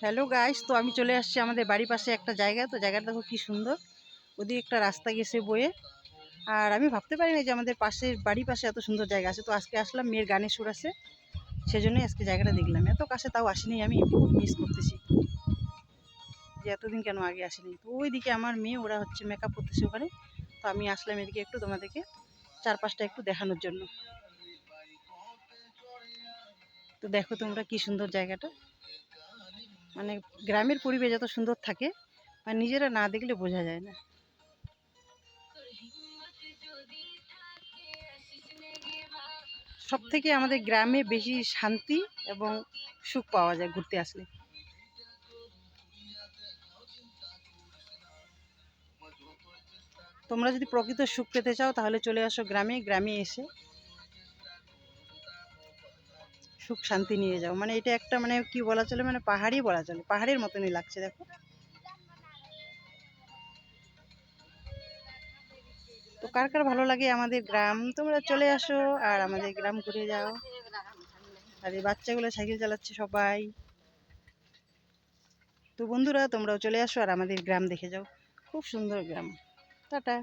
Hello guys, তো আমি চলে আসছি আমাদের বাড়ির পাশে একটা জায়গা। তো জায়গাটা দেখো কি সুন্দর, ওদিকে একটা রাস্তা গেছে বয়ে। আর আমি ভাবতে পারি না যে আমাদের পাশের বাড়ির পাশে এত সুন্দর জায়গা আছে। তো আজকে আসলাম, মেয়ের গানের সুর আছে, সেজন্যই আজকে জায়গাটা দেখলাম। এত কাছে তাও আসিনি, আমি বহুত মিস করতেছি যে এতদিন কেন আগে আসিনি। তো ওইদিকে আমার মেয়ে, ওরা হচ্ছে মেকআপ করতেছে ওখানে। তো আমি আসলাম এদিকে একটু তোমাদেরকে চারপাশটা একটু দেখানোর জন্য। তো দেখো তোমরা কি সুন্দর জায়গাটা, মানে গ্রামের পরিবেশ এত সুন্দর থাকে, আর নিজেরা না দেখলে বোঝা যায় না। সব থেকে আমাদের গ্রামে বেশি শান্তি এবং সুখ পাওয়া যায় ঘুরতে আসলে। তোমরা যদি প্রকৃত সুখ পেতে চাও তাহলে চলে আসো গ্রামে। গ্রামে এসে সুখ শান্তি নিয়ে যাও। মানে এটা একটা, মানে কি বলা চলে, মানে পাহাড়ই বলা চলে, পাহাড়ের মতনই লাগছে দেখো। তো কার কার ভালো লাগে আমাদের গ্রাম, তোমরা চলে আসো আর আমাদের গ্রাম ঘুরে যাও। আর এই বাচ্চাগুলো সাইকেল চালাচ্ছে সবাই। তো বন্ধুরা, তোমরাও চলে আসো আর আমাদের গ্রাম দেখে যাও, খুব সুন্দর গ্রাম। টাটা।